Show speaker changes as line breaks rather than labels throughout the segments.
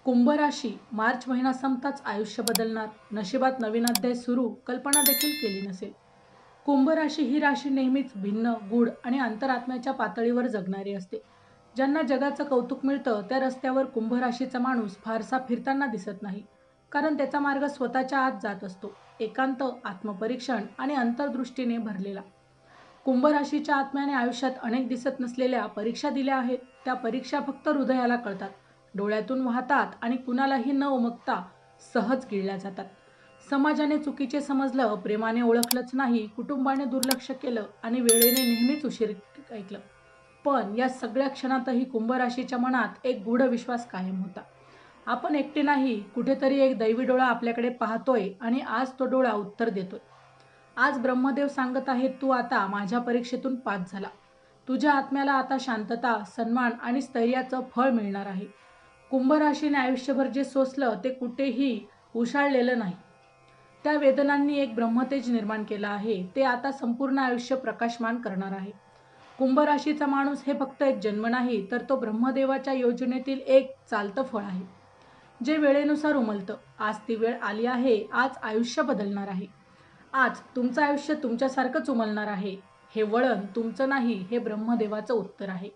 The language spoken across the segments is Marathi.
कुंभ राशी मार्च महिना संपताच आयुष्य बदलणार, नशिबात नवीन अध्याय सुरू, कल्पना देखील केली नसेल. कुंभ राशी ही राशी नेहमीच भिन्न, गूढ आणि अंतरात्म्याच्या पातळीवर जगणारी असते. ज्यांना जगाचं कौतुक मिळतं त्या रस्त्यावर कुंभ राशीचा माणूस फारसा फिरताना दिसत नाही, कारण त्याचा मार्ग स्वतःच्या आत जात असतो, एकांत, आत्मपरीक्षण आणि अंतर्दृष्टीने भरलेला. कुंभ राशीच्या आत्म्याने आयुष्यात अनेक दिसत नसलेल्या परीक्षा दिल्या आहेत. त्या परीक्षा फक्त हृदयाला कळतात, डोळ्यातून वाहतात आणि कुणालाही न उमगता सहज गिळल्या जातात. समाजाने चुकीचे समजलं, प्रेमाने ओळखलंच नाही, कुटुंबाने दुर्लक्ष केलं आणि वेळेने नेहमीच उशीर ऐकलं. पण या सगळ्या क्षणातही कुंभ राशीच्या मनात एक गूढ विश्वास कायम होता. आपण एकटे नाही, कुठेतरी एक दैवी डोळा आपल्याकडे पाहतोय आणि आज तो डोळा उत्तर देतोय. आज ब्रह्मदेव सांगत आहेत, तू आता माझ्या परीक्षेतून पास झाला. तुझ्या आत्म्याला आता शांतता, सन्मान आणि स्थैर्याचं फळ मिळणार आहे. कुंभ राशीने आयुष्यभर जे सोसलं ते कुठेही उशाळलेलं नाही. त्या वेदनांनी एक ब्रह्मतेज निर्माण केलं आहे. ते आता संपूर्ण आयुष्य प्रकाशमान करणार आहे. कुंभ राशीचा माणूस हे फक्त एक जन्म नाही, तर तो ब्रह्मदेवाच्या योजनेतील एक चालतं फळ आहे, जे वेळेनुसार उमलतं. आज ती वेळ आली आहे. आज आयुष्य बदलणार आहे. आज तुमचं आयुष्य तुमच्यासारखंच उमलणार आहे. हे वळण तुमचं नाही, हे ब्रह्मदेवाचं उत्तर आहे,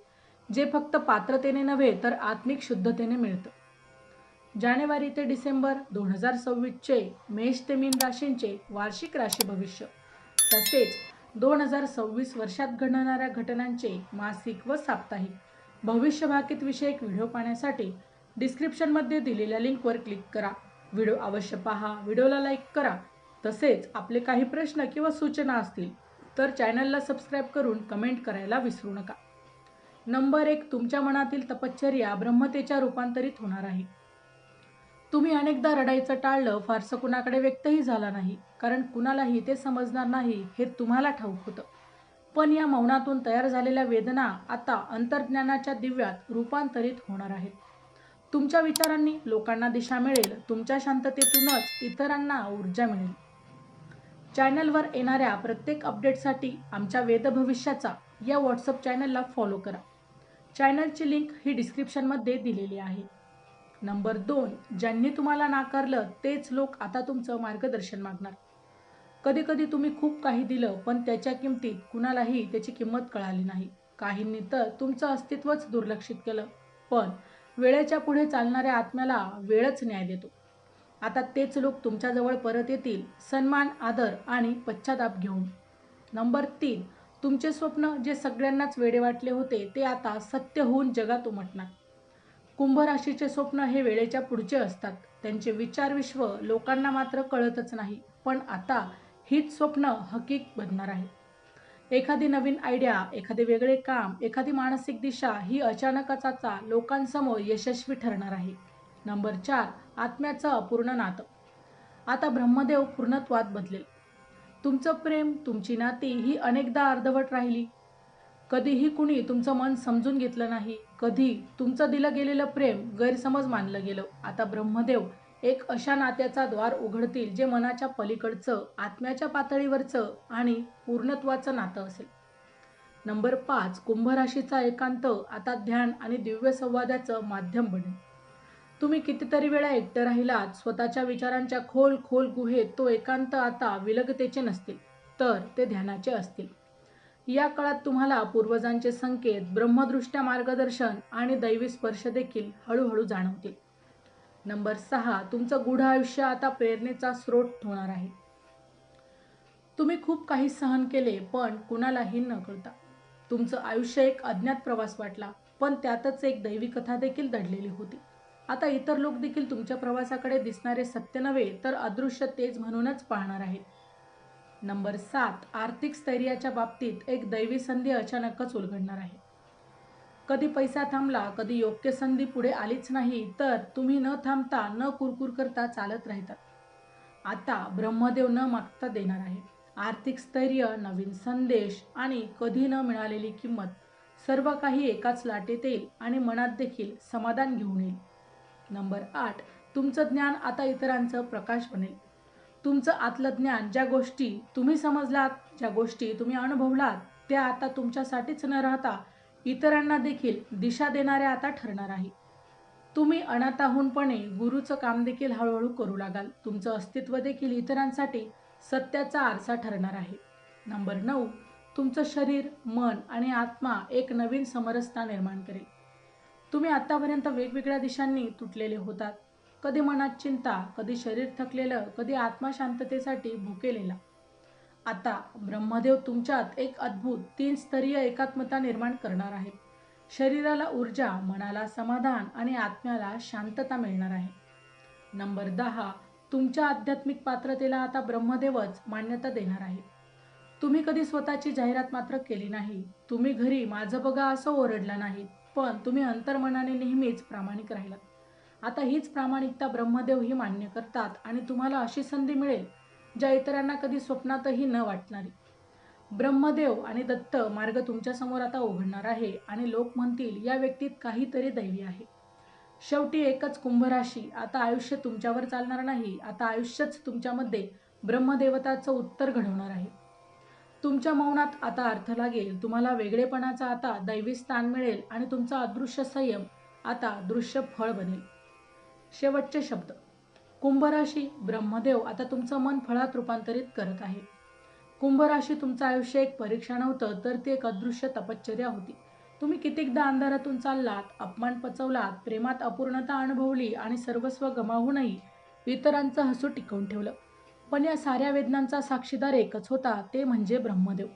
जे फक्त पात्रतेने नव्हे तर आत्मिक शुद्धतेने मिळतं. जानेवारी ते डिसेंबर 2026चे मेष ते मीन राशींचे वार्षिक राशी भविष्य, तसेच 2026 वर्षात घडणाऱ्या घटनांचे मासिक व साप्ताहिक भविष्यवाकित विषयक व्हिडिओ पाहण्यासाठी डिस्क्रिप्शनमध्ये दिलेल्या लिंकवर क्लिक करा. व्हिडिओ अवश्य पहा, व्हिडिओला लाईक करा. तसेच आपले काही प्रश्न किंवा सूचना असतील तर चॅनलला सबस्क्राईब करून कमेंट करायला विसरू नका. नंबर 1, तुमच्या मनातील तपश्चर्या ब्रह्मतेच्या रूपांतरित होणार आहे. तुम्ही अनेकदा रडायचं टाळलं, फारसं कुणाकडे व्यक्तही झाला नाही, कारण कुणालाही ते समजणार नाही हे तुम्हाला ठाऊक होतं. पण या मौनातून तयार झालेल्या वेदना आता अंतर्ज्ञानाच्या दिव्यात रूपांतरित होणार आहेत. तुमच्या विचारांनी लोकांना दिशा मिळेल, तुमच्या शांततेतूनच इतरांना ऊर्जा मिळेल. चॅनलवर येणाऱ्या प्रत्येक अपडेटसाठी आमच्या वेदभविष्याचा या व्हॉट्सअप चॅनलला फॉलो करा. चॅनलची लिंक ही डिस्क्रिप्शनमध्ये दिलेली आहे. नंबर 2, ज्यांनी तुम्हाला नाकारलं तेच लोक आता तुमचं मार्गदर्शन मागणार. कधी कधी तुम्ही खूप काही दिलं, पण त्याच्या किमतीत कुणालाही त्याची किंमत कळाली नाही. काहींनी तर तुमचं अस्तित्वच दुर्लक्षित केलं. पण वेळेच्या पुढे चालणाऱ्या आत्म्याला वेळच न्याय देतो. आता तेच लोक तुमच्याजवळ परत येतील, सन्मान, आदर आणि पश्चाताप घेऊन. नंबर 3, तुमचे स्वप्न जे सगळ्यांनाच वेडे वाटले होते ते आता सत्य होऊन जगात उमटणार. कुंभ राशीचे स्वप्न हे वेळेच्या पुढचे असतात. त्यांचे विचार विश्व लोकांना मात्र कळतच नाही. पण आता हीच स्वप्न हकीक बनणार आहे. एखादी नवीन आयडिया, एखादे वेगळे काम, एखादी मानसिक दिशा ही अचानकच आता लोकांसमोर यशस्वी ठरणार आहे. नंबर 4, आत्म्याचं अपूर्ण नातं. आता ब्रह्मदेव पूर्णत्वात बदलेल. तुमचं प्रेम, तुमची नाती ही अनेकदा अर्धवट राहिली. कधीही कुणी तुमचं मन समजून घेतलं नाही. कधी तुमचं दिलं गेलेलं प्रेम गैरसमज मानलं गेलं. आता ब्रह्मदेव एक अशा नात्याचा द्वार उघडतील जे मनाच्या पलीकडचं, आत्म्याच्या पातळीवरचं आणि पूर्णत्वाचं नातं असेल. नंबर 5, कुंभ राशीचा एकांत आता ध्यान आणि दिव्य संवादाचं माध्यम बनेल. तुम्ही कितीतरी वेळा एकटं राहिलात, स्वतःच्या विचारांच्या खोल खोल गुहेत. तो एकांत आता विलगतेचे नसतील, तर ते ध्यानाचे असतील. या काळात तुम्हाला पूर्वजांचे संकेत, ब्रह्मदृष्ट्या मार्गदर्शन आणि दैवी स्पर्श देखील हळूहळू जाणवतील. नंबर 6, तुमचं गूढ आयुष्य आता प्रेरणेचा स्रोत होणार आहे. तुम्ही खूप काही सहन केले, पण कुणालाही न कळता. तुमचं आयुष्य एक अज्ञात प्रवास वाटला, पण त्यातच एक दैवी कथा देखील दडलेली होती. आता इतर लोक देखील तुमच्या प्रवासाकडे दिसणारे सत्य नव्हे तर अदृश्य तेज म्हणूनच पाहणार आहेत. नंबर 7, आर्थिक स्थैर्याच्या बाबतीत एक दैवी संधी अचानकच उलगडणार आहे. कधी पैसा थांबला, कधी योग्य संधी पुढे आलीच नाही, तर तुम्ही न थांबता, न कुरकुर करता चालत राहतात. आता ब्रह्मदेव न मागता देणार आहे. आर्थिक स्थैर्य, नवीन संदेश आणि कधी न मिळालेली किंमत, सर्व काही एकाच लाटेत येईल आणि मनात देखील समाधान घेऊन येईल. नंबर 8, तुमचं ज्ञान आता इतरांचं प्रकाश बनेल. तुमचं आतलं ज्ञान, ज्या गोष्टी तुम्ही समजलात, ज्या गोष्टी तुम्ही अनुभवलात, त्या आता तुमच्यासाठीच न राहता इतरांना देखील दिशा देणाऱ्या आता ठरणार आहे. तुम्ही अनाथाहूनपणे गुरुचं काम देखील हळूहळू करू लागाल. तुमचं अस्तित्व देखील इतरांसाठी सत्याचा आरसा ठरणार आहे. नंबर 9, तुमचं शरीर, मन आणि आत्मा एक नवीन समरसता निर्माण करेल. तुम्ही आतापर्यंत वेगवेगळ्या दिशांनी तुटलेले होतात. कधी मनात चिंता, कधी शरीर थकलेलं, कधी आत्मा शांततेसाठी भुकेलेला. आता ब्रह्मदेव तुमच्यात एक अद्भुत 3 स्तरीय एकात्मता निर्माण करणार आहेत. शरीराला ऊर्जा, मनाला समाधान आणि आत्म्याला शांतता मिळणार आहे. नंबर 10, तुमच्या आध्यात्मिक पात्रतेला आता ब्रह्मदेवच मान्यता देणार आहे. तुम्ही कधी स्वतःची जाहिरात मात्र केली नाही. तुम्ही घरी माझं बघा असं ओरडला नाही, पण तुम्ही अंतर्मनाने नेहमीच प्रामाणिक राहिलात. आता हीच प्रामाणिकता ब्रह्मदेवही मान्य करतात आणि तुम्हाला अशी संधी मिळेल ज्या इतरांना कधी स्वप्नातही न वाटणारी. ब्रह्मदेव आणि दत्त मार्ग तुमच्यासमोर आता उघडणार आहे आणि लोक म्हणतील या व्यक्तीत काहीतरी दैवी आहे. शेवटी एकच कुंभराशी, आता आयुष्य तुमच्यावर चालणार नाही. आता आयुष्यच तुमच्यामध्ये ब्रह्मदेवताचं उत्तर घडवणार आहे. तुमच्या मौनात आता अर्थ लागेल. तुम्हाला वेगळेपणाचा आता दैवी स्थान मिळेल आणि तुमचा अदृश्य संयम आता दृश्य फळ बनेल. शेवटचे शब्द. कुंभराशी, ब्रह्मदेव आता तुमचं मन फळात रूपांतरित करत आहे. कुंभराशी, तुमचं आयुष्य एक परीक्षा नव्हतं, तर ती एक अदृश्य तपश्चर्या होती. तुम्ही कितीकदा अंधारातून चाललात, अपमान पचवलात, प्रेमात अपूर्णता अनुभवली आणि सर्वस्व गमावूनही इतरांचं हसू टिकवून ठेवलं. पण या साऱ्या वेदनांचा साक्षीदार एकच होता, ते म्हणजे ब्रह्मदेव.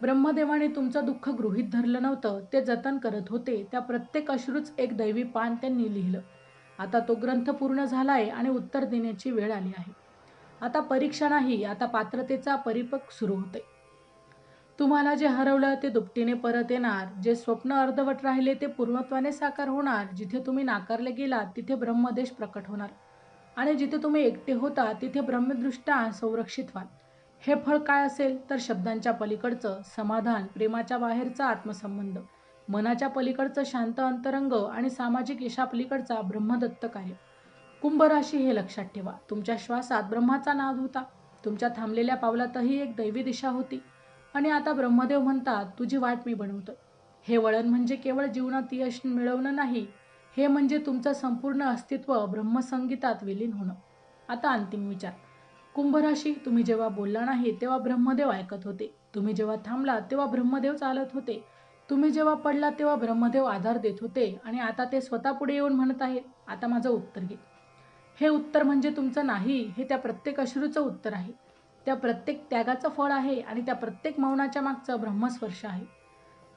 ब्रह्मदेवाने तुमचं दुःख गृहीत धरलं नव्हतं, ते जतन करत होते. त्या प्रत्येक अश्रूच एक दैवी पान त्यांनी लिहिलं. आता तो ग्रंथ पूर्ण झालाय आणि उत्तर देण्याची वेळ आली आहे. आता परीक्षा नाही, आता पात्रतेचा परिपक्व सुरू होते. तुम्हाला जे हरवलं ते दुपटीने परत येणार. जे स्वप्न अर्धवट राहिले ते पूर्णत्वाने साकार होणार. जिथे तुम्ही नाकारले गेलात तिथे ब्रह्मदेश प्रकट होणार आणि जिथे तुम्ही एकटे होता तिथे ब्रह्मदृष्टा संरक्षित व्हाल. हे फळ काय असेल तर शब्दांच्या पलीकडचं समाधान, प्रेमाच्या बाहेरचा आत्मसंबंध, मनाच्या पलीकडचं शांत अंतरंग आणि सामाजिक यशापलीकडचा ब्रह्मदत्त कार्य. कुंभराशी, हे लक्षात ठेवा. तुमच्या श्वासात ब्रह्माचा नाद होता. तुमच्या थांबलेल्या पावलातही एक दैवी दिशा होती. आणि आता ब्रह्मदेव म्हणतात, तुझी वाट मी बनवतो. हे वळण म्हणजे केवळ जीवनात यश मिळवणं नाही, हे म्हणजे तुमचं संपूर्ण अस्तित्व ब्रह्मसंगीतात विलीन होणं. आता अंतिम विचार. कुंभराशी, तुम्ही जेव्हा बोलला नाही तेव्हा ब्रह्मदेव ऐकत होते. तुम्ही जेव्हा थांबलात तेव्हा ब्रह्मदेव चालत होते. तुम्ही जेव्हा पडलात तेव्हा ब्रह्मदेव आधार देत होते आणि आता ते स्वतः पुढे येऊन म्हणत आहेत, आता माझं उत्तर घे. हे उत्तर म्हणजे तुमचं नाही, हे त्या प्रत्येक अश्रूचं उत्तर आहे. त्या प्रत्येक त्यागाचं फळ आहे आणि त्या प्रत्येक मौनाच्या मागचं ब्रह्मस्पर्श आहे.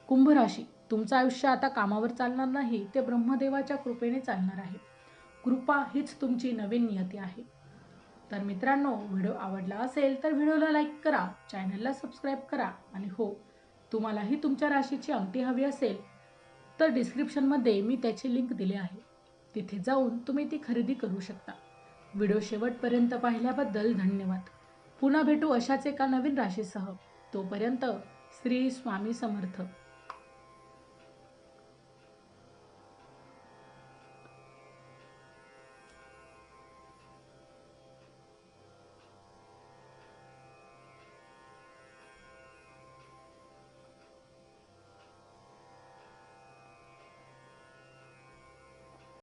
कुंभराशी, तुमचं आयुष्य आता कामावर चालणार नाही, ते ब्रह्मदेवाच्या कृपेने चालणार आहे. कृपा हीच तुमची नवीन नियती आहे. तर मित्रांनो, व्हिडिओ आवडला असेल तर व्हिडिओला लाईक करा, चॅनलला सबस्क्राईब करा आणि हो, तुम्हालाही तुमच्या राशीची अंगठी हवी असेल तर डिस्क्रिप्शनमध्ये मी त्याची लिंक दिली आहे. तिथे जाऊन तुम्ही ती खरेदी करू शकता. व्हिडिओ शेवटपर्यंत पाहिल्याबद्दल धन्यवाद. पुन्हा भेटू अशाच एका नवीन राशीसह. तोपर्यंत श्री स्वामी समर्थ.